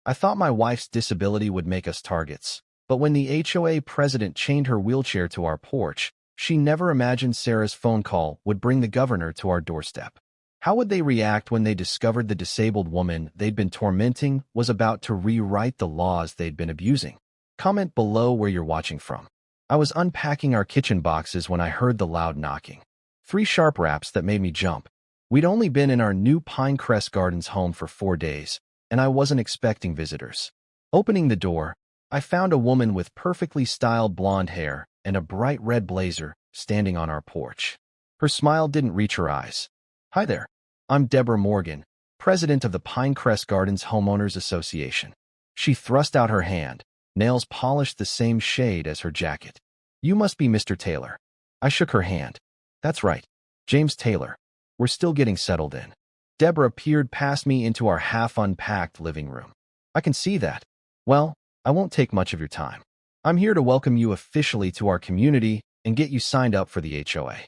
I thought my wife's disability would make us targets, but when the HOA president chained her wheelchair to our porch, she never imagined Sarah's phone call would bring the governor to our doorstep. How would they react when they discovered the disabled woman they'd been tormenting was about to rewrite the laws they'd been abusing? Comment below where you're watching from. I was unpacking our kitchen boxes when I heard the loud knocking. 3 sharp raps that made me jump. We'd only been in our new Pinecrest Gardens home for 4 days, and I wasn't expecting visitors. Opening the door, I found a woman with perfectly styled blonde hair and a bright red blazer standing on our porch. Her smile didn't reach her eyes. "Hi there. I'm Deborah Morgan, president of the Pinecrest Gardens Homeowners Association." She thrust out her hand, nails polished the same shade as her jacket. "You must be Mr. Taylor." I shook her hand. "That's right. James Taylor. We're still getting settled in." Deborah peered past me into our half-unpacked living room. "I can see that. Well, I won't take much of your time. I'm here to welcome you officially to our community and get you signed up for the HOA."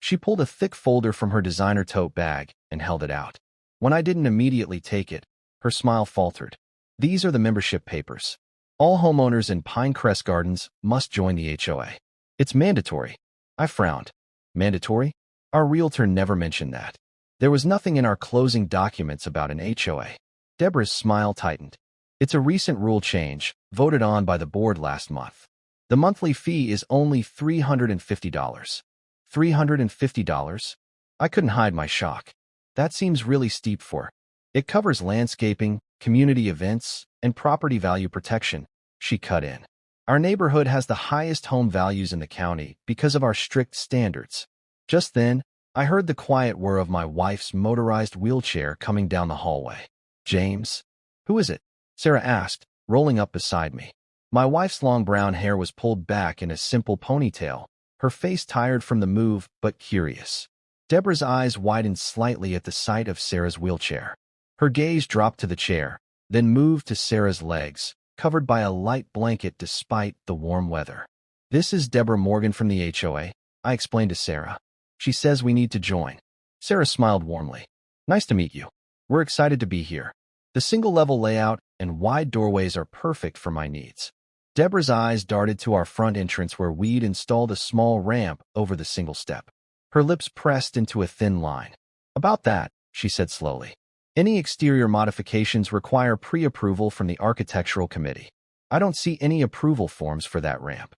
She pulled a thick folder from her designer tote bag and held it out. When I didn't immediately take it, her smile faltered. "These are the membership papers. All homeowners in Pinecrest Gardens must join the HOA. It's mandatory." I frowned. "Mandatory? Our realtor never mentioned that. There was nothing in our closing documents about an HOA." Deborah's smile tightened. "It's a recent rule change, voted on by the board last month. The monthly fee is only $350. $350? I couldn't hide my shock. "That seems really steep for." "It covers landscaping, community events, and property value protection," she cut in. "Our neighborhood has the highest home values in the county because of our strict standards." Just then, I heard the quiet whir of my wife's motorized wheelchair coming down the hallway. "James?" "Who is it?" Sarah asked, rolling up beside me. My wife's long brown hair was pulled back in a simple ponytail, her face tired from the move but curious. Deborah's eyes widened slightly at the sight of Sarah's wheelchair. Her gaze dropped to the chair, then moved to Sarah's legs, covered by a light blanket despite the warm weather. "This is Deborah Morgan from the HOA," I explained to Sarah. "She says we need to join." Sarah smiled warmly. "Nice to meet you. We're excited to be here. The single-level layout and wide doorways are perfect for my needs." Deborah's eyes darted to our front entrance where we'd installed a small ramp over the single step. Her lips pressed into a thin line. "About that," she said slowly. "Any exterior modifications require pre-approval from the architectural committee. I don't see any approval forms for that ramp."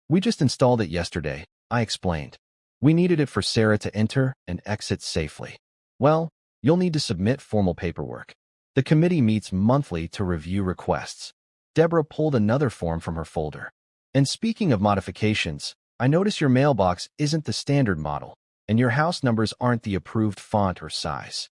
"We just installed it yesterday," I explained. "We needed it for Sarah to enter and exit safely." "Well, you'll need to submit formal paperwork. The committee meets monthly to review requests." Deborah pulled another form from her folder. "And speaking of modifications, I notice your mailbox isn't the standard model, and your house numbers aren't the approved font or size."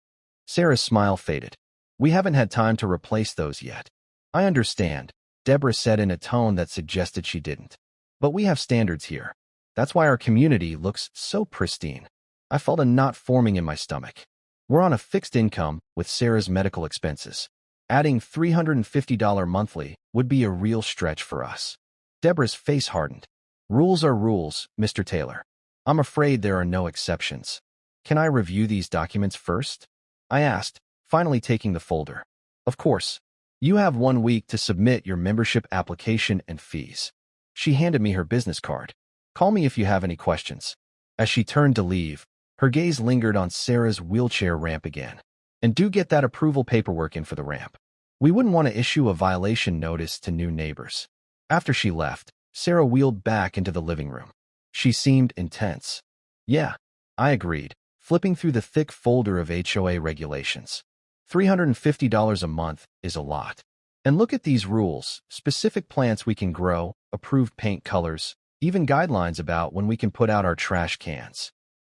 Sarah's smile faded. "We haven't had time to replace those yet." "I understand," Deborah said in a tone that suggested she didn't. "But we have standards here. That's why our community looks so pristine." I felt a knot forming in my stomach. We're on a fixed income with Sarah's medical expenses. Adding $350 monthly would be a real stretch for us. Deborah's face hardened. "Rules are rules, Mr. Taylor. I'm afraid there are no exceptions." "Can I review these documents first?" I asked, finally taking the folder. "Of course. You have 1 week to submit your membership application and fees." She handed me her business card. "Call me if you have any questions." As she turned to leave, her gaze lingered on Sarah's wheelchair ramp again. "And do get that approval paperwork in for the ramp. We wouldn't want to issue a violation notice to new neighbors." After she left, Sarah wheeled back into the living room. She seemed intense. "Yeah," I agreed, flipping through the thick folder of HOA regulations. $350 a month is a lot. And look at these rules: specific plants we can grow, approved paint colors, even guidelines about when we can put out our trash cans.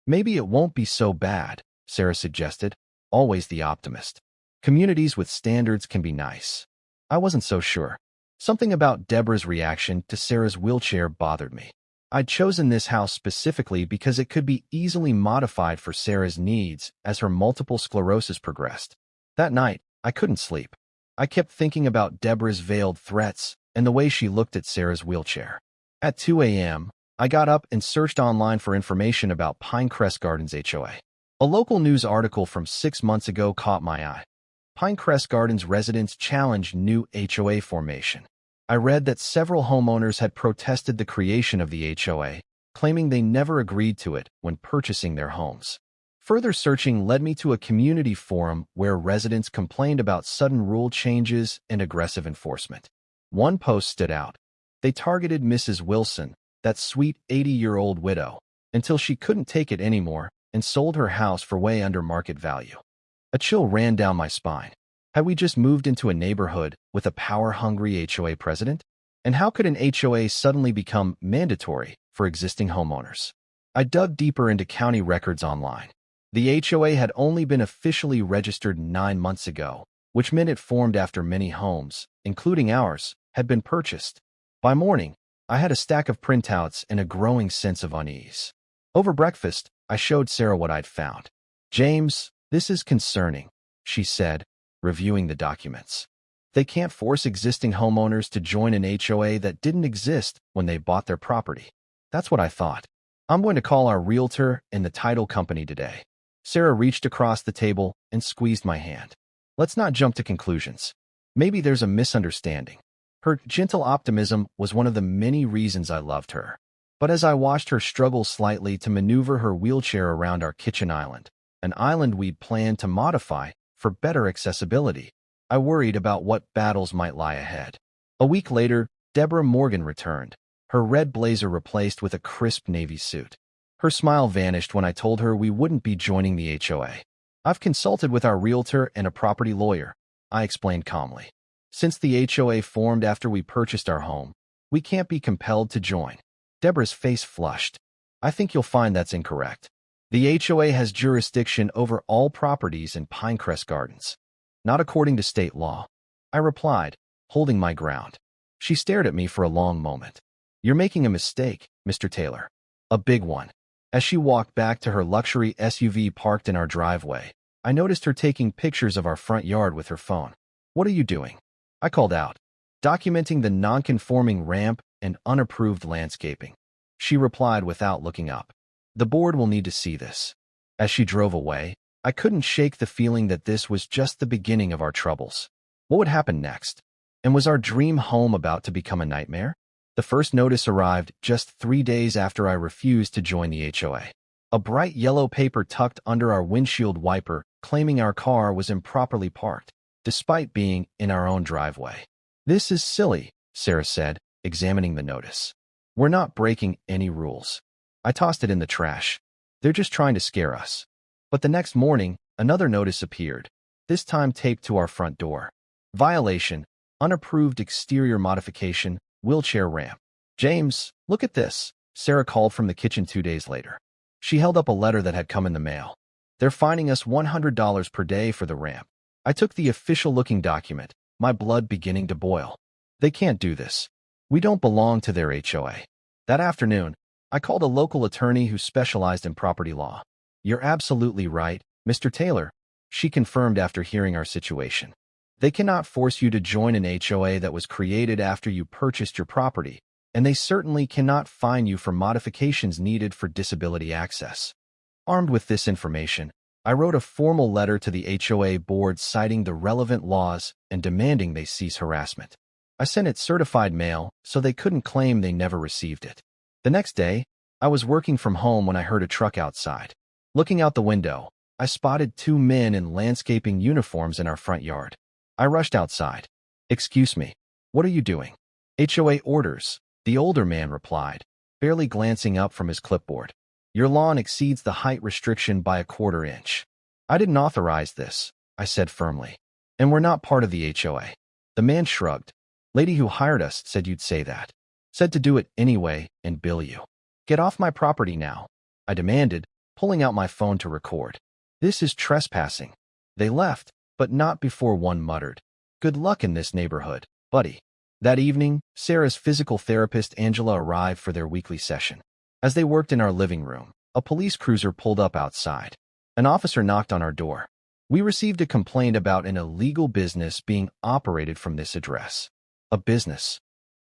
"Maybe it won't be so bad," Sarah suggested, always the optimist. "Communities with standards can be nice." I wasn't so sure. Something about Deborah's reaction to Sarah's wheelchair bothered me. I'd chosen this house specifically because it could be easily modified for Sarah's needs as her multiple sclerosis progressed. That night, I couldn't sleep. I kept thinking about Deborah's veiled threats and the way she looked at Sarah's wheelchair. At 2 a.m., I got up and searched online for information about Pinecrest Gardens HOA. A local news article from 6 months ago caught my eye. Pinecrest Gardens residents challenged new HOA formation. I read that several homeowners had protested the creation of the HOA, claiming they never agreed to it when purchasing their homes. Further searching led me to a community forum where residents complained about sudden rule changes and aggressive enforcement. One post stood out. They targeted Mrs. Wilson, that sweet 80-year-old widow, until she couldn't take it anymore and sold her house for way under market value. A chill ran down my spine. Had we just moved into a neighborhood with a power-hungry HOA president? And how could an HOA suddenly become mandatory for existing homeowners? I dug deeper into county records online. The HOA had only been officially registered 9 months ago, which meant it formed after many homes, including ours, had been purchased. By morning, I had a stack of printouts and a growing sense of unease. Over breakfast, I showed Sarah what I'd found. "James, this is concerning," she said, reviewing the documents. "They can't force existing homeowners to join an HOA that didn't exist when they bought their property." That's what I thought. "I'm going to call our realtor and the title company today." Sarah reached across the table and squeezed my hand. "Let's not jump to conclusions. Maybe there's a misunderstanding." Her gentle optimism was one of the many reasons I loved her. But as I watched her struggle slightly to maneuver her wheelchair around our kitchen island, an island we'd planned to modify for better accessibility, I worried about what battles might lie ahead. A week later, Deborah Morgan returned, her red blazer replaced with a crisp navy suit. Her smile vanished when I told her we wouldn't be joining the HOA. "I've consulted with our realtor and a property lawyer," I explained calmly. "Since the HOA formed after we purchased our home, we can't be compelled to join." Deborah's face flushed. "I think you'll find that's incorrect. The HOA has jurisdiction over all properties in Pinecrest Gardens. Not according to state law," I replied, holding my ground. She stared at me for a long moment. "You're making a mistake, Mr. Taylor. A big one." As she walked back to her luxury SUV parked in our driveway, I noticed her taking pictures of our front yard with her phone. "What are you doing?" I called out. "Documenting the non-conforming ramp and unapproved landscaping." She replied without looking up. "The board will need to see this." As she drove away, I couldn't shake the feeling that this was just the beginning of our troubles. What would happen next? And was our dream home about to become a nightmare? The first notice arrived just 3 days after I refused to join the HOA. A bright yellow paper tucked under our windshield wiper claiming our car was improperly parked, despite being in our own driveway. "This is silly," Sarah said, examining the notice. "We're not breaking any rules." I tossed it in the trash. "They're just trying to scare us." But the next morning, another notice appeared, this time taped to our front door. "Violation, unapproved exterior modification, wheelchair ramp." "James, look at this," Sarah called from the kitchen 2 days later. She held up a letter that had come in the mail. "They're fining us $100 per day for the ramp." I took the official-looking document, my blood beginning to boil. "They can't do this. We don't belong to their HOA." That afternoon, I called a local attorney who specialized in property law. "You're absolutely right, Mr. Taylor," she confirmed after hearing our situation. "They cannot force you to join an HOA that was created after you purchased your property, and they certainly cannot fine you for modifications needed for disability access." Armed with this information, I wrote a formal letter to the HOA board citing the relevant laws and demanding they cease harassment. I sent it certified mail so they couldn't claim they never received it. The next day, I was working from home when I heard a truck outside. Looking out the window, I spotted 2 men in landscaping uniforms in our front yard. I rushed outside. "Excuse me, what are you doing?" "HOA orders," the older man replied, barely glancing up from his clipboard. "Your lawn exceeds the height restriction by 1/4 inch." "I didn't authorize this," I said firmly. "And we're not part of the HOA." The man shrugged. "Lady who hired us said you'd say that. Said to do it anyway and bill you." "Get off my property now," I demanded, pulling out my phone to record. "This is trespassing." They left, but not before one muttered, "Good luck in this neighborhood, buddy." That evening, Sarah's physical therapist Angela arrived for their weekly session. As they worked in our living room, a police cruiser pulled up outside. An officer knocked on our door. "We received a complaint about an illegal business being operated from this address." "A business?"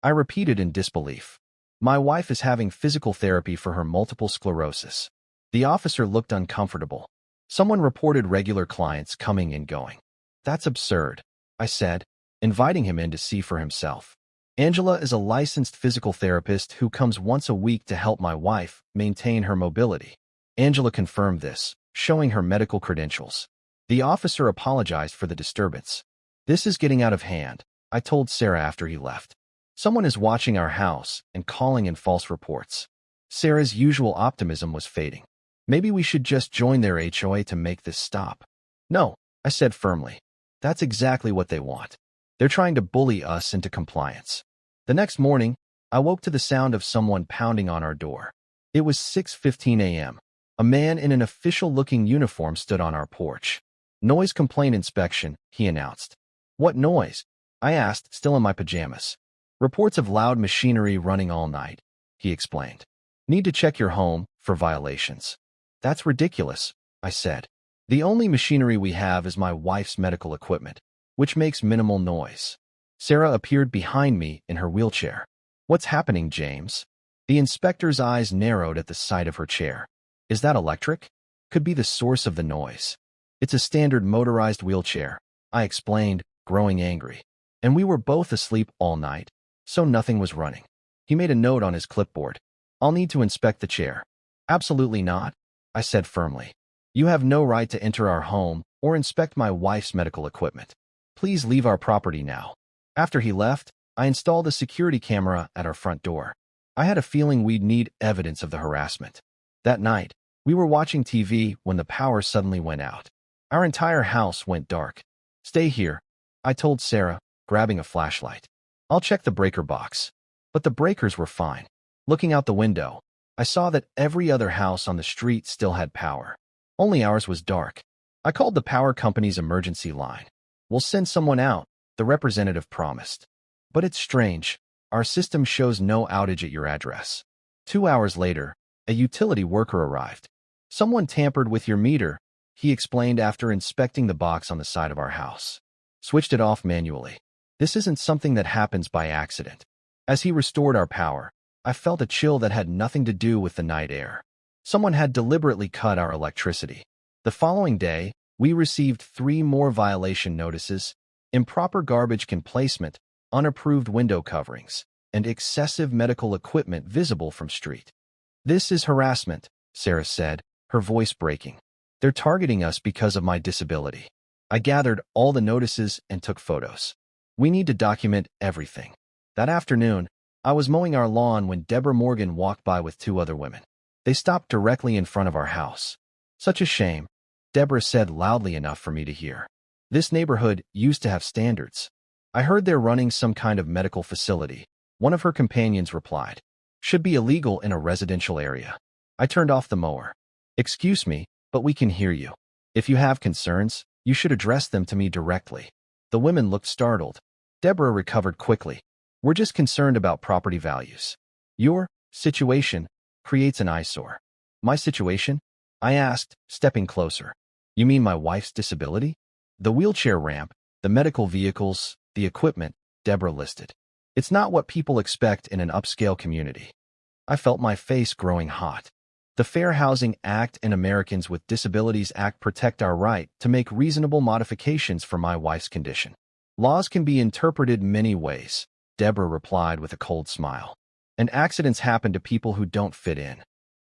I repeated in disbelief. "My wife is having physical therapy for her multiple sclerosis." The officer looked uncomfortable. "Someone reported regular clients coming and going." That's absurd, I said, inviting him in to see for himself. Angela is a licensed physical therapist who comes once a week to help my wife maintain her mobility. Angela confirmed this, showing her medical credentials. The officer apologized for the disturbance. This is getting out of hand, I told Sarah after he left. Someone is watching our house and calling in false reports. Sarah's usual optimism was fading. Maybe we should just join their HOA to make this stop. No, I said firmly. That's exactly what they want. They're trying to bully us into compliance. The next morning, I woke to the sound of someone pounding on our door. It was 6:15 a.m. A man in an official-looking uniform stood on our porch. Noise complaint inspection, he announced. What noise? I asked, still in my pajamas. Reports of loud machinery running all night, he explained. Need to check your home for violations. That's ridiculous, I said. The only machinery we have is my wife's medical equipment, which makes minimal noise. Sarah appeared behind me in her wheelchair. What's happening, James? The inspector's eyes narrowed at the sight of her chair. Is that electric? Could be the source of the noise. It's a standard motorized wheelchair, I explained, growing angry. And we were both asleep all night, so nothing was running. He made a note on his clipboard. I'll need to inspect the chair. Absolutely not, I said firmly. You have no right to enter our home or inspect my wife's medical equipment. Please leave our property now. After he left, I installed a security camera at our front door. I had a feeling we'd need evidence of the harassment. That night, we were watching TV when the power suddenly went out. Our entire house went dark. Stay here, I told Sarah, grabbing a flashlight. I'll check the breaker box. But the breakers were fine. Looking out the window, I saw that every other house on the street still had power. Only ours was dark. I called the power company's emergency line. We'll send someone out, the representative promised. But it's strange. Our system shows no outage at your address. 2 hours later, a utility worker arrived. Someone tampered with your meter, he explained after inspecting the box on the side of our house. Switched it off manually. This isn't something that happens by accident. As he restored our power, I felt a chill that had nothing to do with the night air. Someone had deliberately cut our electricity. The following day, we received 3 more violation notices: improper garbage can placement, unapproved window coverings, and excessive medical equipment visible from street. This is harassment, Sarah said, her voice breaking. They're targeting us because of my disability. I gathered all the notices and took photos. We need to document everything. That afternoon, I was mowing our lawn when Deborah Morgan walked by with 2 other women. They stopped directly in front of our house. Such a shame, Deborah said loudly enough for me to hear. This neighborhood used to have standards. I heard they're running some kind of medical facility. One of her companions replied. Should be illegal in a residential area. I turned off the mower. Excuse me, but we can hear you. If you have concerns, you should address them to me directly. The women looked startled. Deborah recovered quickly. We're just concerned about property values. Your situation creates an eyesore. My situation? I asked, stepping closer. You mean my wife's disability? The wheelchair ramp, the medical vehicles, the equipment, Deborah listed. It's not what people expect in an upscale community. I felt my face growing hot. The Fair Housing Act and Americans with Disabilities Act protect our right to make reasonable modifications for my wife's condition. Laws can be interpreted many ways, Deborah replied with a cold smile. And accidents happen to people who don't fit in.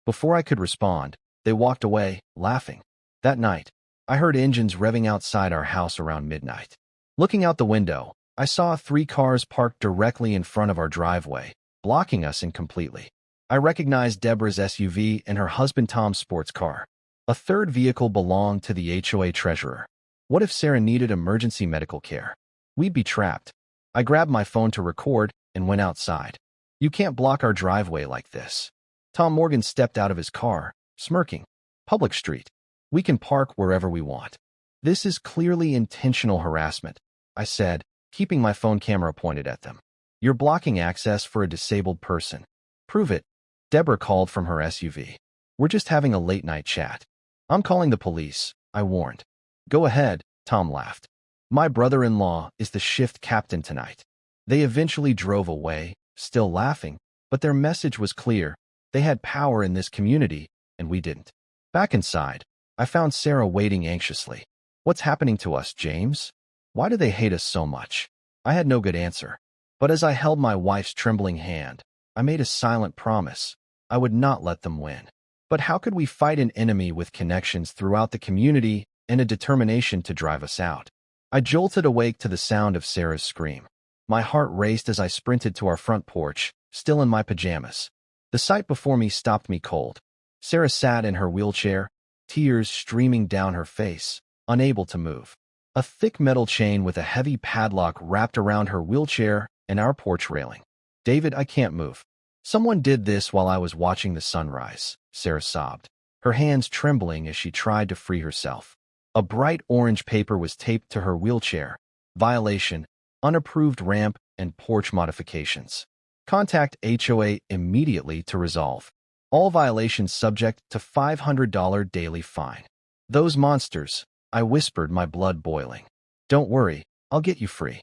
Before I could respond, they walked away, laughing. That night, I heard engines revving outside our house around midnight. Looking out the window, I saw 3 cars parked directly in front of our driveway, blocking us in completely. I recognized Deborah's SUV and her husband Tom's sports car. A third vehicle belonged to the HOA treasurer. What if Sarah needed emergency medical care? We'd be trapped. I grabbed my phone to record and went outside. You can't block our driveway like this. Tom Morgan stepped out of his car, smirking. Public street. We can park wherever we want. This is clearly intentional harassment, I said, keeping my phone camera pointed at them. You're blocking access for a disabled person. Prove it. Deborah called from her SUV. We're just having a late-night chat. I'm calling the police, I warned. Go ahead, Tom laughed. My brother-in-law is the shift captain tonight. They eventually drove away, still laughing, but their message was clear. They had power in this community, and we didn't. Back inside, I found Sarah waiting anxiously. What's happening to us, James? Why do they hate us so much? I had no good answer. But as I held my wife's trembling hand, I made a silent promise. I would not let them win. But how could we fight an enemy with connections throughout the community and a determination to drive us out? I jolted awake to the sound of Sarah's scream. My heart raced as I sprinted to our front porch, still in my pajamas. The sight before me stopped me cold. Sarah sat in her wheelchair, tears streaming down her face, unable to move. A thick metal chain with a heavy padlock wrapped around her wheelchair and our porch railing. David, I can't move. Someone did this while I was watching the sunrise, Sarah sobbed, her hands trembling as she tried to free herself. A bright orange paper was taped to her wheelchair. Violation, unapproved ramp, and porch modifications. Contact HOA immediately to resolve. All violations subject to $500 daily fine. Those monsters, I whispered, my blood boiling. Don't worry, I'll get you free.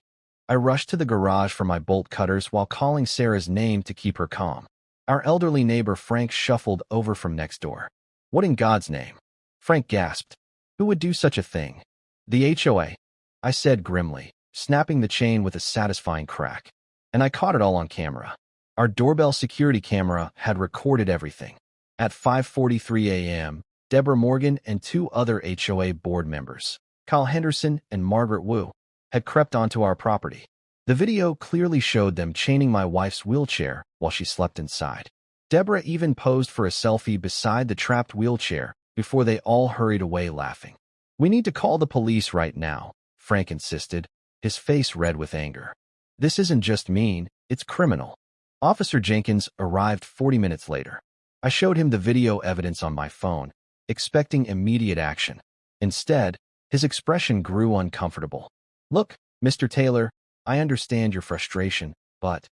I rushed to the garage for my bolt cutters while calling Sarah's name to keep her calm. Our elderly neighbor Frank shuffled over from next door. What in God's name? Frank gasped. Who would do such a thing? The HOA, I said grimly, snapping the chain with a satisfying crack. And I caught it all on camera. Our doorbell security camera had recorded everything. At 5:43 a.m., Deborah Morgan and two other HOA board members, Kyle Henderson and Margaret Wu, had crept onto our property. The video clearly showed them chaining my wife's wheelchair while she slept inside. Deborah even posed for a selfie beside the trapped wheelchair before they all hurried away laughing. We need to call the police right now, Frank insisted, his face red with anger. This isn't just mean, it's criminal. Officer Jenkins arrived 40 minutes later. I showed him the video evidence on my phone, expecting immediate action. Instead, his expression grew uncomfortable. Look, Mr. Taylor, I understand your frustration, but...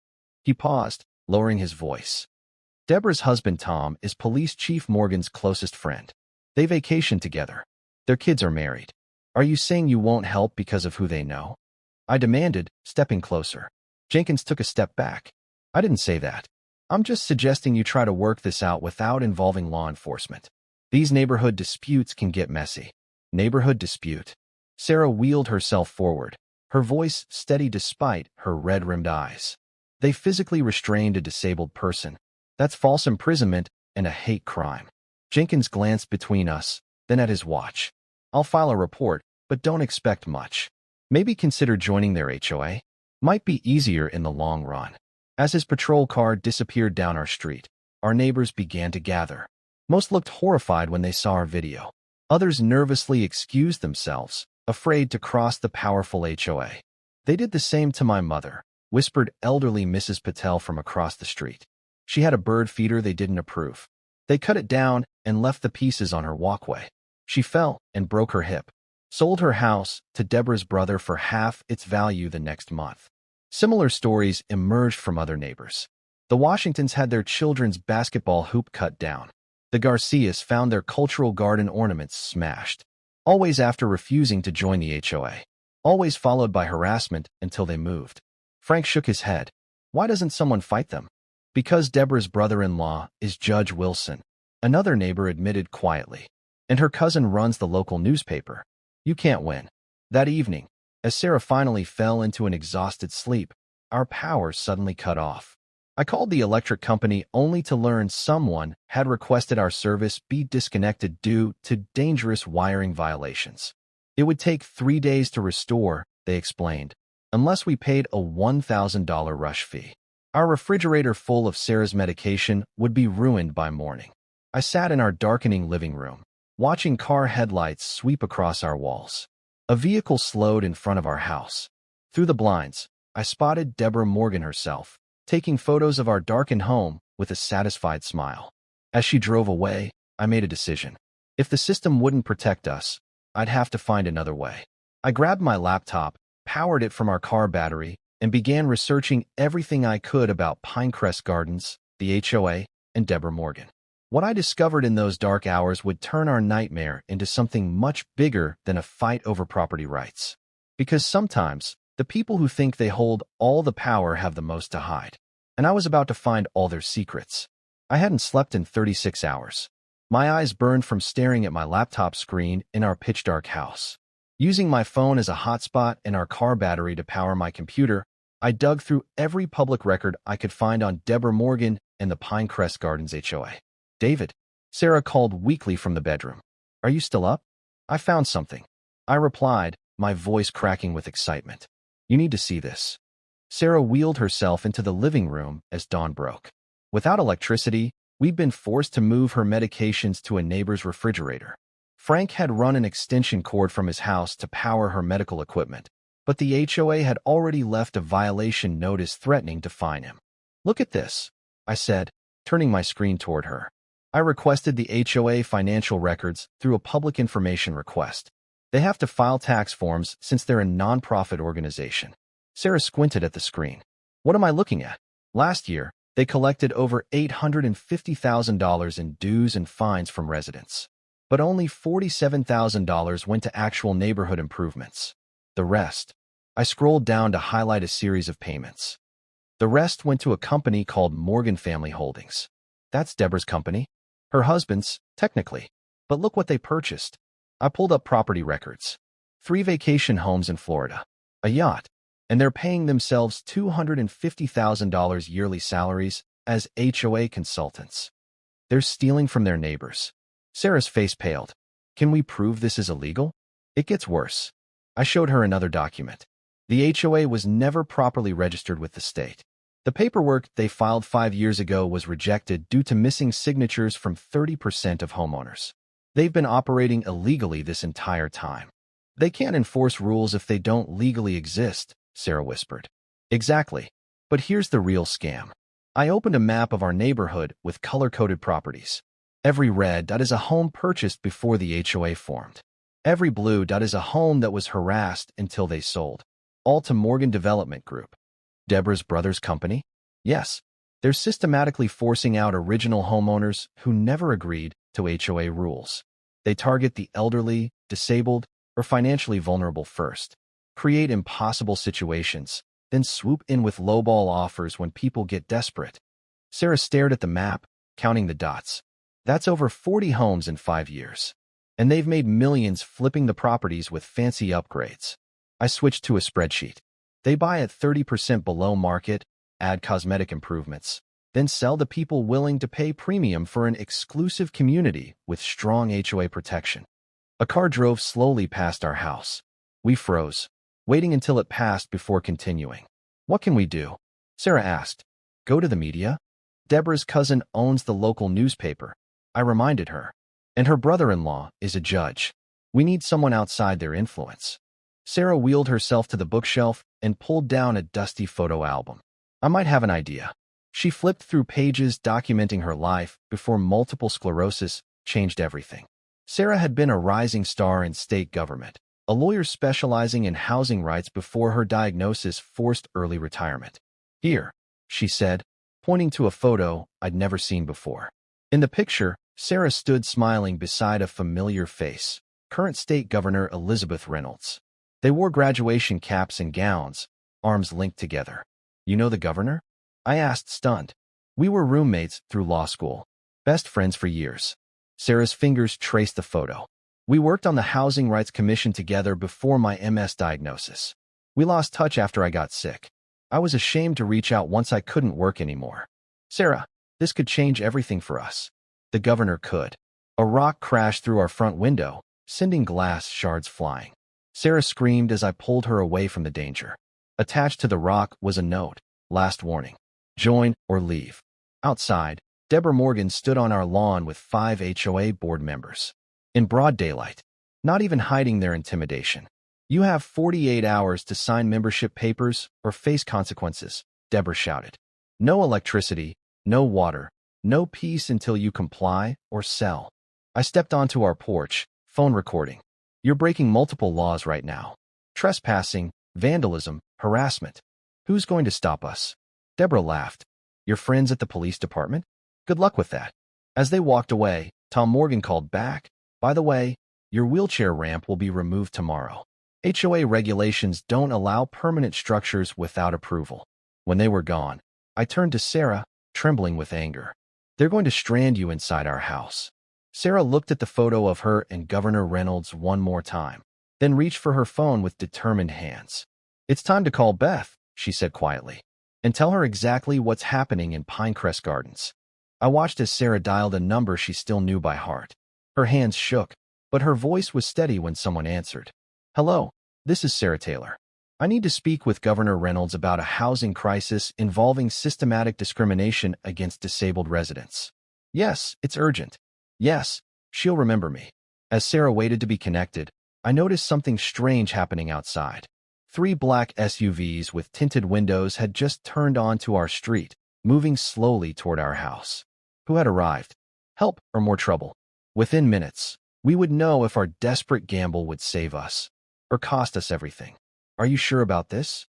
He paused, lowering his voice. Deborah's husband Tom is Police Chief Morgan's closest friend. They vacation together. Their kids are married. Are you saying you won't help because of who they know? I demanded, stepping closer. Jenkins took a step back. I didn't say that. I'm just suggesting you try to work this out without involving law enforcement. These neighborhood disputes can get messy. Neighborhood dispute. Sarah wheeled herself forward, her voice steady despite her red-rimmed eyes. They physically restrained a disabled person. That's false imprisonment and a hate crime. Jenkins glanced between us, then at his watch. I'll file a report, but don't expect much. Maybe consider joining their HOA. Might be easier in the long run. As his patrol car disappeared down our street, our neighbors began to gather. Most looked horrified when they saw our video. Others nervously excused themselves, afraid to cross the powerful HOA. They did the same to my mother, whispered elderly Mrs. Patel from across the street. She had a bird feeder they didn't approve. They cut it down and left the pieces on her walkway. She fell and broke her hip. Sold her house to Deborah's brother for half its value the next month. Similar stories emerged from other neighbors. The Washingtons had their children's basketball hoop cut down. The Garcias found their cultural garden ornaments smashed. Always after refusing to join the HOA. Always followed by harassment until they moved. Frank shook his head. Why doesn't someone fight them? Because Deborah's brother-in-law is Judge Wilson, another neighbor admitted quietly. And her cousin runs the local newspaper. You can't win. That evening, as Sarah finally fell into an exhausted sleep, our power suddenly cut off. I called the electric company only to learn someone had requested our service be disconnected due to dangerous wiring violations. It would take 3 days to restore, they explained, unless we paid a $1,000 rush fee. Our refrigerator full of Sarah's medication would be ruined by morning. I sat in our darkening living room, watching car headlights sweep across our walls. A vehicle slowed in front of our house. Through the blinds, I spotted Deborah Morgan herself, taking photos of our darkened home with a satisfied smile. As she drove away, I made a decision. If the system wouldn't protect us, I'd have to find another way. I grabbed my laptop, powered it from our car battery, and began researching everything I could about Pinecrest Gardens, the HOA, and Deborah Morgan. What I discovered in those dark hours would turn our nightmare into something much bigger than a fight over property rights. Because sometimes, the people who think they hold all the power have the most to hide. And I was about to find all their secrets. I hadn't slept in 36 hours. My eyes burned from staring at my laptop screen in our pitch-dark house. Using my phone as a hotspot and our car battery to power my computer, I dug through every public record I could find on Deborah Morgan and the Pinecrest Gardens HOA. David, Sarah called weakly from the bedroom. Are you still up? I found something. I replied, my voice cracking with excitement. You need to see this. Sarah wheeled herself into the living room as dawn broke. Without electricity, we'd been forced to move her medications to a neighbor's refrigerator. Frank had run an extension cord from his house to power her medical equipment, but the HOA had already left a violation notice threatening to fine him. Look at this, I said, turning my screen toward her. I requested the HOA financial records through a public information request. They have to file tax forms since they're a nonprofit organization. Sarah squinted at the screen. What am I looking at? Last year, they collected over $850,000 in dues and fines from residents. But only $47,000 went to actual neighborhood improvements. The rest. I scrolled down to highlight a series of payments. The rest went to a company called Morgan Family Holdings. That's Deborah's company. Her husband's, technically. But look what they purchased. I pulled up property records. 3 vacation homes in Florida. A yacht. And they're paying themselves $250,000 yearly salaries as HOA consultants. They're stealing from their neighbors. Sarah's face paled. Can we prove this is illegal? It gets worse. I showed her another document. The HOA was never properly registered with the state. The paperwork they filed 5 years ago was rejected due to missing signatures from 30% of homeowners. They've been operating illegally this entire time. They can't enforce rules if they don't legally exist, Sarah whispered. Exactly. But here's the real scam. I opened a map of our neighborhood with color-coded properties. Every red dot is a home purchased before the HOA formed. Every blue dot is a home that was harassed until they sold. All to Morgan Development Group. Deborah's brother's company? Yes. They're systematically forcing out original homeowners who never agreed to HOA rules. They target the elderly, disabled, or financially vulnerable first, create impossible situations, then swoop in with lowball offers when people get desperate. Sarah stared at the map, counting the dots. That's over 40 homes in 5 years. And they've made millions flipping the properties with fancy upgrades. I switched to a spreadsheet. They buy at 30% below market, add cosmetic improvements, then sell to people willing to pay premium for an exclusive community with strong HOA protection. A car drove slowly past our house. We froze, waiting until it passed before continuing. What can we do? Sarah asked. Go to the media? Deborah's cousin owns the local newspaper. I reminded her. And her brother-in-law is a judge. We need someone outside their influence. Sarah wheeled herself to the bookshelf and pulled down a dusty photo album. I might have an idea. She flipped through pages documenting her life before multiple sclerosis changed everything. Sarah had been a rising star in state government, a lawyer specializing in housing rights before her diagnosis forced early retirement. Here, she said, pointing to a photo I'd never seen before. In the picture, Sarah stood smiling beside a familiar face, current state governor Elizabeth Reynolds. They wore graduation caps and gowns, arms linked together. You know the governor? I asked, stunned. We were roommates through law school, best friends for years. Sarah's fingers traced the photo. We worked on the Housing Rights Commission together before my MS diagnosis. We lost touch after I got sick. I was ashamed to reach out once I couldn't work anymore. Sarah, this could change everything for us. The governor could. A rock crashed through our front window, sending glass shards flying. Sarah screamed as I pulled her away from the danger. Attached to the rock was a note. Last warning. Join or leave. Outside, Deborah Morgan stood on our lawn with 5 HOA board members. In broad daylight. Not even hiding their intimidation. You have 48 hours to sign membership papers or face consequences, Deborah shouted. No electricity, no water, no peace until you comply or sell. I stepped onto our porch, phone recording. You're breaking multiple laws right now. Trespassing, vandalism, harassment. Who's going to stop us? Deborah laughed. Your friends at the police department? Good luck with that. As they walked away, Tom Morgan called back. By the way, your wheelchair ramp will be removed tomorrow. HOA regulations don't allow permanent structures without approval. When they were gone, I turned to Sarah, trembling with anger. They're going to strand you inside our house. Sarah looked at the photo of her and Governor Reynolds one more time. then reached for her phone with determined hands. "It's time to call Beth," she said quietly, "and tell her exactly what's happening in Pinecrest Gardens." I watched as Sarah dialed a number she still knew by heart. Her hands shook, but her voice was steady when someone answered. "Hello, this is Sarah Taylor. I need to speak with Governor Reynolds about a housing crisis involving systematic discrimination against disabled residents." "Yes, it's urgent." "Yes, she'll remember me." As Sarah waited to be connected, I noticed something strange happening outside. 3 black SUVs with tinted windows had just turned onto our street, moving slowly toward our house. Who had arrived? Help or more trouble? Within minutes, we would know if our desperate gamble would save us or cost us everything. "Are you sure about this?"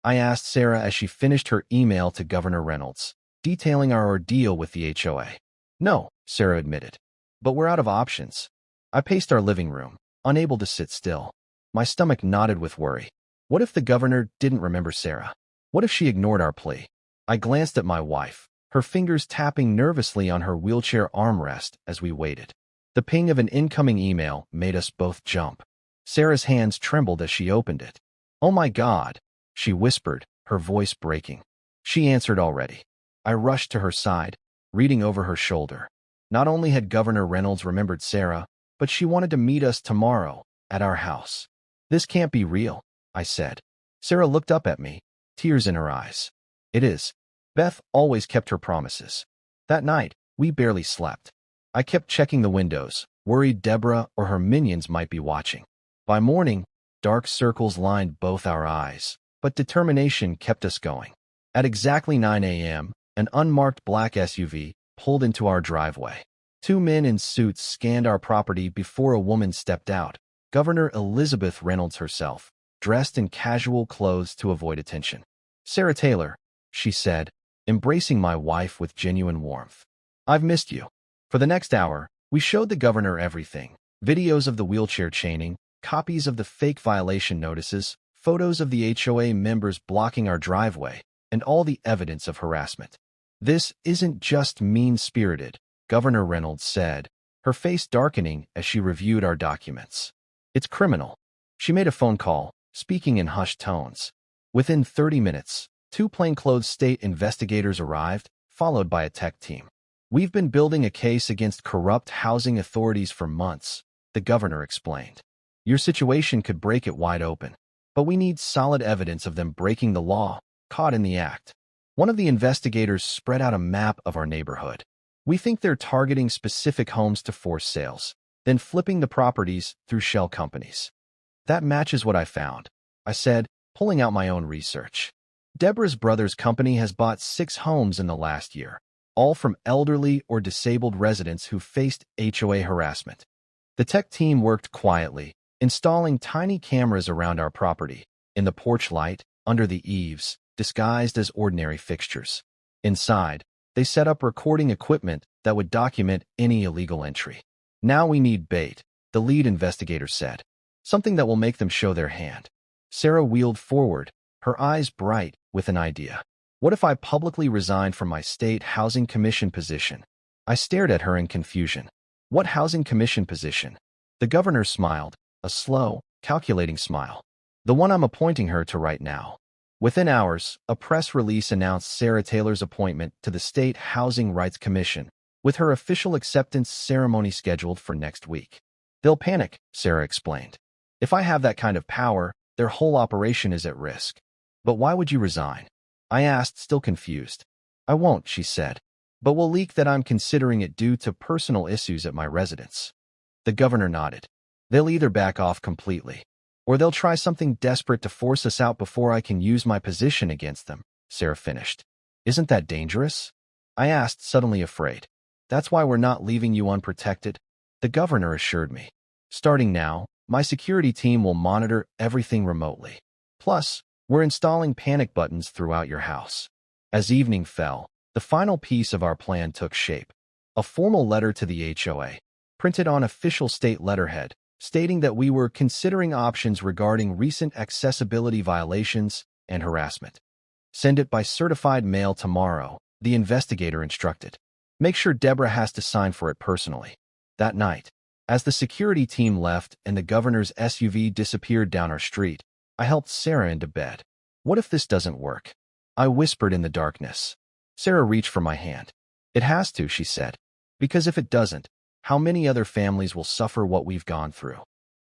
I asked Sarah as she finished her email to Governor Reynolds, detailing our ordeal with the HOA. "No," Sarah admitted. "But we're out of options." I paced our living room, unable to sit still. My stomach knotted with worry. What if the governor didn't remember Sarah? What if she ignored our plea? I glanced at my wife, her fingers tapping nervously on her wheelchair armrest as we waited. The ping of an incoming email made us both jump. Sarah's hands trembled as she opened it. "Oh my God," she whispered, her voice breaking. She answered already. I rushed to her side, reading over her shoulder. Not only had Governor Reynolds remembered Sarah, but she wanted to meet us tomorrow at our house. "This can't be real," I said. Sarah looked up at me, tears in her eyes. "It is. Beth always kept her promises." That night, we barely slept. I kept checking the windows, worried Deborah or her minions might be watching. By morning, dark circles lined both our eyes, but determination kept us going. At exactly 9 a.m., an unmarked black SUV pulled into our driveway. 2 men in suits scanned our property before a woman stepped out, Governor Elizabeth Reynolds herself, dressed in casual clothes to avoid attention. "Sarah Taylor," she said, embracing my wife with genuine warmth. "I've missed you." For the next hour, we showed the governor everything: videos of the wheelchair chaining, copies of the fake violation notices, photos of the HOA members blocking our driveway, and all the evidence of harassment. "This isn't just mean-spirited," Governor Reynolds said, her face darkening as she reviewed our documents. "It's criminal." She made a phone call, speaking in hushed tones. Within 30 minutes, 2 plainclothes state investigators arrived, followed by a tech team. "We've been building a case against corrupt housing authorities for months," the governor explained. "Your situation could break it wide open, but we need solid evidence of them breaking the law, caught in the act." One of the investigators spread out a map of our neighborhood. "We think they're targeting specific homes to force sales, then flipping the properties through shell companies." "That matches what I found," I said, pulling out my own research. "Deborah's brother's company has bought 6 homes in the last year, all from elderly or disabled residents who faced HOA harassment." The tech team worked quietly, installing tiny cameras around our property, in the porch light, under the eaves, disguised as ordinary fixtures. Inside, they set up recording equipment that would document any illegal entry. "Now we need bait," the lead investigator said. "Something that will make them show their hand." Sarah wheeled forward, her eyes bright with an idea. "What if I publicly resigned from my state housing commission position?" I stared at her in confusion. "What housing commission position?" The governor smiled, a slow, calculating smile. "The one I'm appointing her to right now." Within hours, a press release announced Sarah Taylor's appointment to the State Housing Rights Commission, with her official acceptance ceremony scheduled for next week. "They'll panic," Sarah explained. "If I have that kind of power, their whole operation is at risk." "But why would you resign?" I asked, still confused. "I won't," she said, "but we'll leak that I'm considering it due to personal issues at my residence." The governor nodded. "They'll either back off completely, or they'll try something desperate to force us out before I can use my position against them," Sarah finished. "Isn't that dangerous?" I asked, suddenly afraid. "That's why we're not leaving you unprotected," the governor assured me. "Starting now, my security team will monitor everything remotely. Plus, we're installing panic buttons throughout your house." As evening fell, the final piece of our plan took shape. A formal letter to the HOA, printed on official state letterhead, stating that we were considering options regarding recent accessibility violations and harassment. "Send it by certified mail tomorrow," the investigator instructed. "Make sure Deborah has to sign for it personally." That night, As the security team left and the governor's SUV disappeared down our street, I helped Sarah into bed. What if this doesn't work? I whispered in the darkness. Sarah reached for my hand. It has to, she said. Because if it doesn't, how many other families will suffer what we've gone through?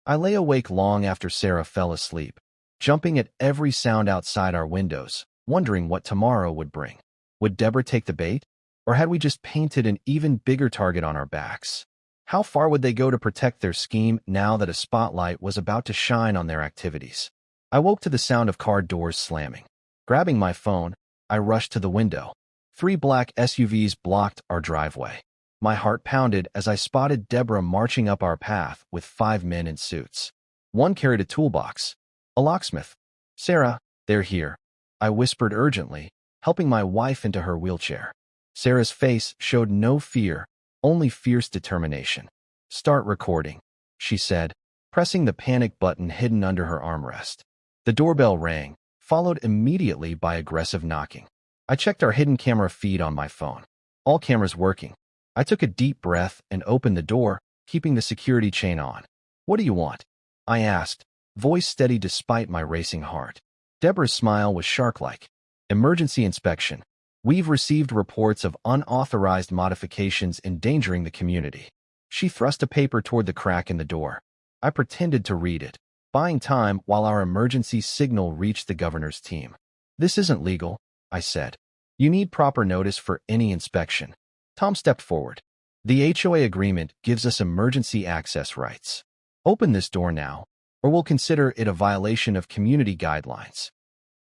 I lay awake long after Sarah fell asleep, jumping at every sound outside our windows, wondering what tomorrow would bring. Would Deborah take the bait? Or had we just painted an even bigger target on our backs? How far would they go to protect their scheme now that a spotlight was about to shine on their activities? I woke to the sound of car doors slamming. Grabbing my phone, I rushed to the window. 3 black SUVs blocked our driveway. My heart pounded as I spotted Deborah marching up our path with 5 men in suits. One carried a toolbox. A locksmith. Sarah, they're here. I whispered urgently, helping my wife into her wheelchair. Sarah's face showed no fear, only fierce determination. Start recording, she said, pressing the panic button hidden under her armrest. The doorbell rang, followed immediately by aggressive knocking. I checked our hidden camera feed on my phone. All cameras working. I took a deep breath and opened the door, keeping the security chain on. What do you want? I asked, voice steady despite my racing heart. Deborah's smile was shark-like. Emergency inspection. We've received reports of unauthorized modifications endangering the community. She thrust a paper toward the crack in the door. I pretended to read it, buying time while our emergency signal reached the governor's team. This isn't legal, I said. You need proper notice for any inspection. Tom stepped forward. The HOA agreement gives us emergency access rights. Open this door now, or we'll consider it a violation of community guidelines.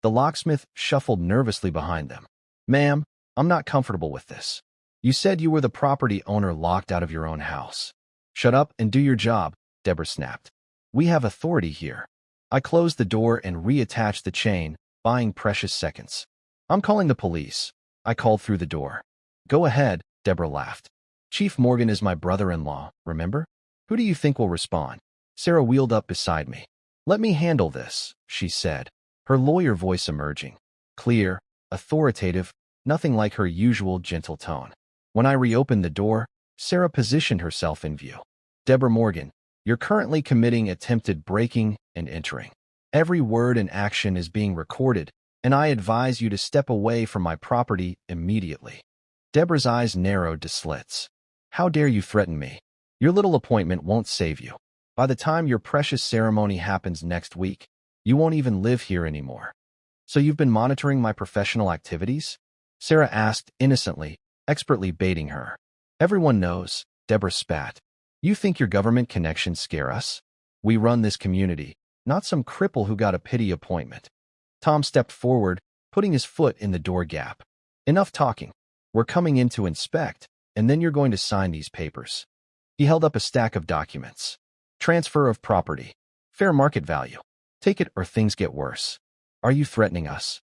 The locksmith shuffled nervously behind them. Ma'am, I'm not comfortable with this. You said you were the property owner locked out of your own house. Shut up and do your job, Deborah snapped. We have authority here. I closed the door and reattached the chain, buying precious seconds. I'm calling the police. I called through the door. Go ahead, Deborah laughed. Chief Morgan is my brother-in-law, remember? Who do you think will respond? Sarah wheeled up beside me. Let me handle this, she said, her lawyer voice emerging. Clear, authoritative, nothing like her usual gentle tone. When I reopened the door, Sarah positioned herself in view. Deborah Morgan, you're currently committing attempted breaking and entering. Every word and action is being recorded, and I advise you to step away from my property immediately. Deborah's eyes narrowed to slits. How dare you threaten me? Your little appointment won't save you. By the time your precious ceremony happens next week, you won't even live here anymore. So you've been monitoring my professional activities? Sarah asked innocently, expertly baiting her. Everyone knows, Deborah spat. You think your government connections scare us? We run this community, not some cripple who got a pity appointment. Tom stepped forward, putting his foot in the door gap. Enough talking. We're coming in to inspect, and then you're going to sign these papers. He held up a stack of documents. Transfer of property. Fair market value. Take it or things get worse. Are you threatening us?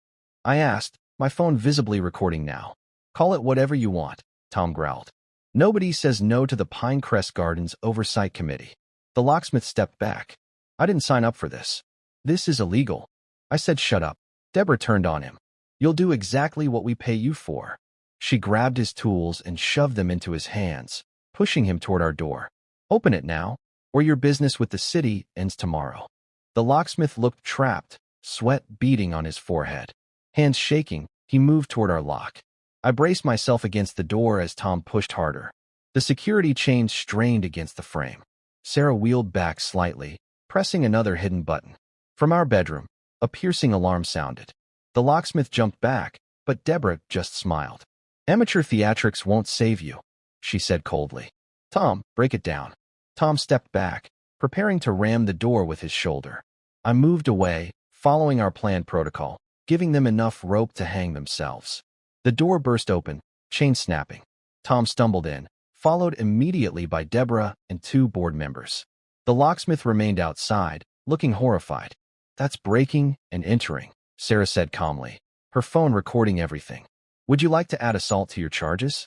I asked, my phone visibly recording now. Call it whatever you want, Tom growled. Nobody says no to the Pinecrest Gardens Oversight Committee. The locksmith stepped back. I didn't sign up for this. This is illegal. I said shut up. Deborah turned on him. You'll do exactly what we pay you for. She grabbed his tools and shoved them into his hands, pushing him toward our door. Open it now, or your business with the city ends tomorrow. The locksmith looked trapped, sweat beading on his forehead. Hands shaking, he moved toward our lock. I braced myself against the door as Tom pushed harder. The security chain strained against the frame. Sarah wheeled back slightly, pressing another hidden button. From our bedroom, a piercing alarm sounded. The locksmith jumped back, but Deborah just smiled. Amateur theatrics won't save you, she said coldly. Tom, break it down. Tom stepped back, preparing to ram the door with his shoulder. I moved away, following our planned protocol, giving them enough rope to hang themselves. The door burst open, chain snapping. Tom stumbled in, followed immediately by Deborah and 2 board members. The locksmith remained outside, looking horrified. That's breaking and entering, Sarah said calmly, her phone recording everything. Would you like to add assault to your charges?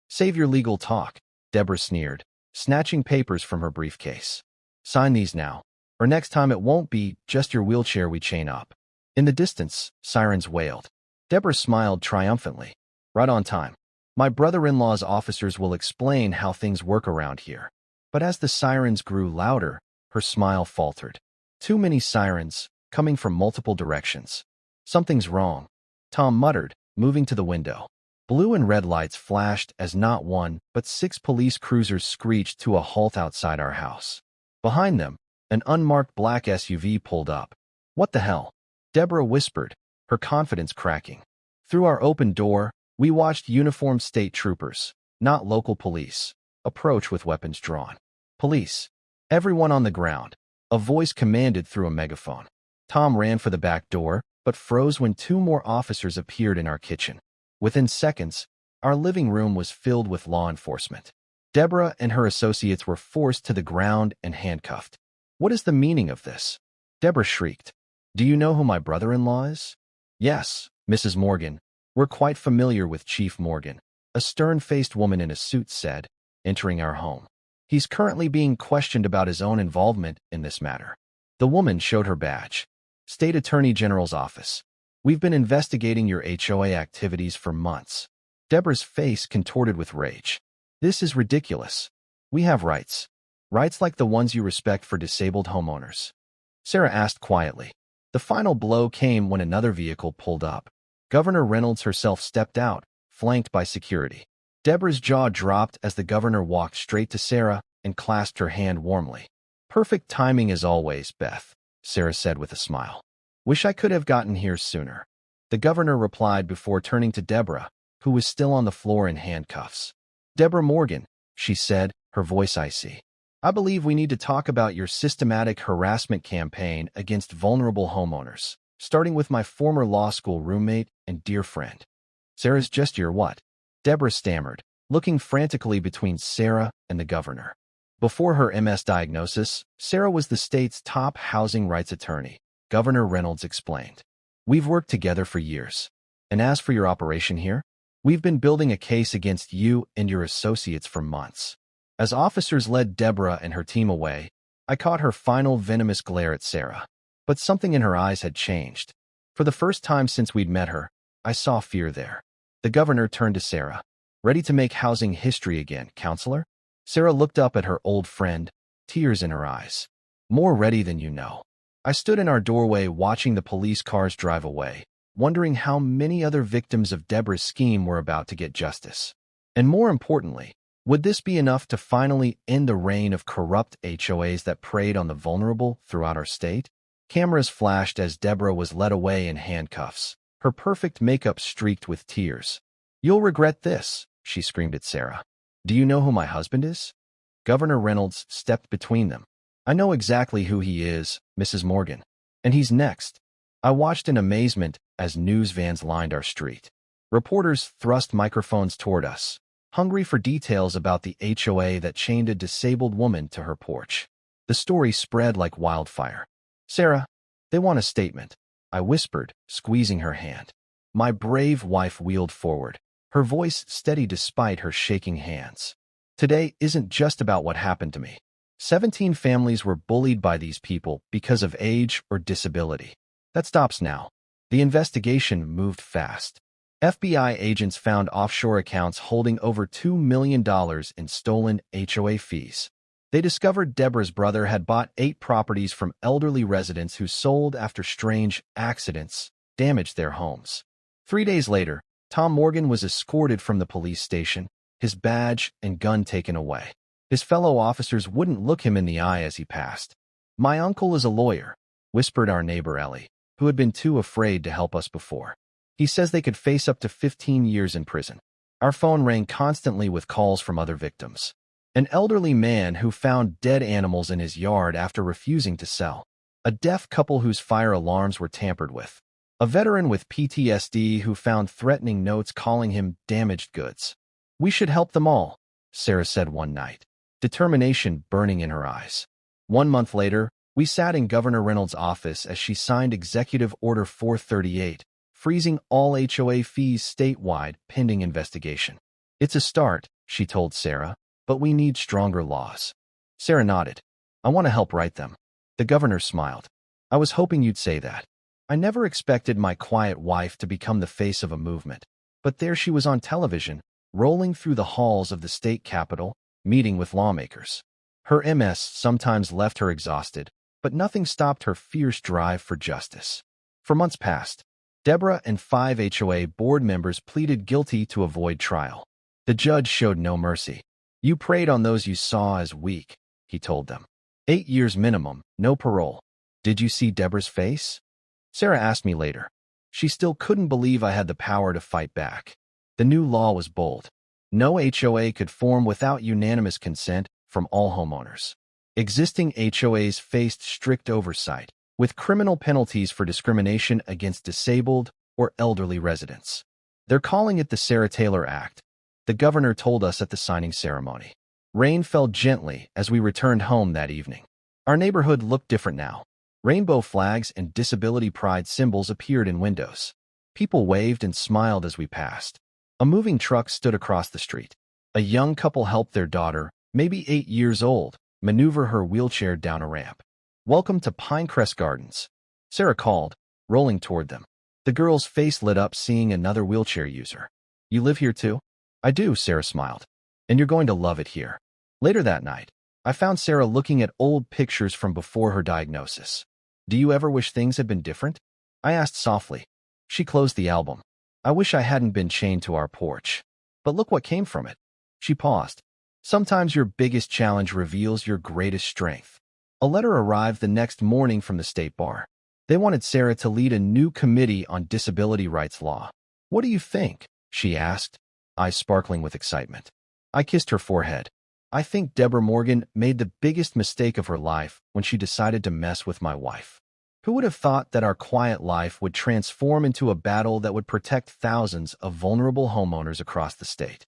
Save your legal talk, Deborah sneered, snatching papers from her briefcase. Sign these now, or next time it won't be just your wheelchair we chain up. In the distance, sirens wailed. Deborah smiled triumphantly. Right on time. My brother-in-law's officers will explain how things work around here. But as the sirens grew louder, her smile faltered. Too many sirens, coming from multiple directions. Something's wrong, Tom muttered, moving to the window. Blue and red lights flashed as not one, but 6 police cruisers screeched to a halt outside our house. Behind them, an unmarked black SUV pulled up. "What the hell?" Deborah whispered, her confidence cracking. Through our open door, we watched uniformed state troopers, not local police, approach with weapons drawn. "Police! Everyone on the ground!" A voice commanded through a megaphone. Tom ran for the back door, but froze when 2 more officers appeared in our kitchen. Within seconds, our living room was filled with law enforcement. Deborah and her associates were forced to the ground and handcuffed. "What is the meaning of this?" Deborah shrieked. "Do you know who my brother-in-law is?" "Yes, Mrs. Morgan. We're quite familiar with Chief Morgan," a stern-faced woman in a suit said, entering our home. "He's currently being questioned about his own involvement in this matter." The woman showed her badge. "State Attorney General's office. We've been investigating your HOA activities for months." Deborah's face contorted with rage. "This is ridiculous. We have rights. Rights like the ones you respect for disabled homeowners." Sarah asked quietly. The final blow came when another vehicle pulled up. Governor Reynolds herself stepped out, flanked by security. Deborah's jaw dropped as the governor walked straight to Sarah and clasped her hand warmly. "Perfect timing as always, Beth," Sarah said with a smile. "Wish I could have gotten here sooner." The governor replied before turning to Deborah, who was still on the floor in handcuffs. "Deborah Morgan," she said, her voice icy. "I believe we need to talk about your systematic harassment campaign against vulnerable homeowners, starting with my former law school roommate and dear friend." "Sarah's just your what?" Deborah stammered, looking frantically between Sarah and the governor. Before her MS diagnosis, Sarah was the state's top housing rights attorney, Governor Reynolds explained. "We've worked together for years. And as for your operation here, we've been building a case against you and your associates for months." As officers led Deborah and her team away, I caught her final venomous glare at Sarah. But something in her eyes had changed. For the first time since we'd met her, I saw fear there. The governor turned to Sarah. "Ready to make housing history again, counselor?" Sarah looked up at her old friend, tears in her eyes. "More ready than you know." I stood in our doorway watching the police cars drive away, wondering how many other victims of Deborah's scheme were about to get justice. And more importantly, would this be enough to finally end the reign of corrupt HOAs that preyed on the vulnerable throughout our state? Cameras flashed as Deborah was led away in handcuffs, her perfect makeup streaked with tears. "You'll regret this," she screamed at Sarah. "Do you know who my husband is?" Governor Reynolds stepped between them. "I know exactly who he is, Mrs. Morgan. And he's next." I watched in amazement as news vans lined our street. Reporters thrust microphones toward us, hungry for details about the HOA that chained a disabled woman to her porch. The story spread like wildfire. "Sarah, they want a statement," I whispered, squeezing her hand. My brave wife wheeled forward, her voice steady despite her shaking hands. "Today isn't just about what happened to me. 17 families were bullied by these people because of age or disability. That stops now." The investigation moved fast. FBI agents found offshore accounts holding over $2 million in stolen HOA fees. They discovered Deborah's brother had bought 8 properties from elderly residents who sold after strange accidents damaged their homes. 3 days later, Tom Morgan was escorted from the police station, his badge and gun taken away. His fellow officers wouldn't look him in the eye as he passed. "My uncle is a lawyer," whispered our neighbor Ellie, who had been too afraid to help us before. "He says they could face up to 15 years in prison." Our phone rang constantly with calls from other victims. An elderly man who found dead animals in his yard after refusing to sell. A deaf couple whose fire alarms were tampered with. A veteran with PTSD who found threatening notes calling him damaged goods. "We should help them all," Sarah said one night, determination burning in her eyes. 1 month later, we sat in Governor Reynolds' office as she signed Executive Order 438, freezing all HOA fees statewide pending investigation. "It's a start," she told Sarah, "but we need stronger laws." Sarah nodded. "I want to help write them." The governor smiled. "I was hoping you'd say that." I never expected my quiet wife to become the face of a movement, but there she was on television, rolling through the halls of the state capitol, meeting with lawmakers. Her MS sometimes left her exhausted, but nothing stopped her fierce drive for justice. For months past, Deborah and 5 HOA board members pleaded guilty to avoid trial. The judge showed no mercy. "You preyed on those you saw as weak," he told them. 8 years minimum, no parole. "Did you see Deborah's face?" Sarah asked me later. She still couldn't believe I had the power to fight back. The new law was bold. No HOA could form without unanimous consent from all homeowners. Existing HOAs faced strict oversight, with criminal penalties for discrimination against disabled or elderly residents. "They're calling it the Sarah Taylor Act," the governor told us at the signing ceremony. Rain fell gently as we returned home that evening. Our neighborhood looked different now. Rainbow flags and disability pride symbols appeared in windows. People waved and smiled as we passed. A moving truck stood across the street. A young couple helped their daughter, maybe 8 years old, maneuver her wheelchair down a ramp. "Welcome to Pinecrest Gardens," Sarah called, rolling toward them. The girl's face lit up seeing another wheelchair user. "You live here too?" "I do," Sarah smiled. "And you're going to love it here." Later that night, I found Sarah looking at old pictures from before her diagnosis. "Do you ever wish things had been different?" I asked softly. She closed the album. "I wish I hadn't been chained to our porch. But look what came from it." She paused. "Sometimes your biggest challenge reveals your greatest strength." A letter arrived the next morning from the state bar. They wanted Sarah to lead a new committee on disability rights law. "What do you think?" she asked, eyes sparkling with excitement. I kissed her forehead. "I think Deborah Morgan made the biggest mistake of her life when she decided to mess with my wife. Who would have thought that our quiet life would transform into a battle that would protect thousands of vulnerable homeowners across the state?"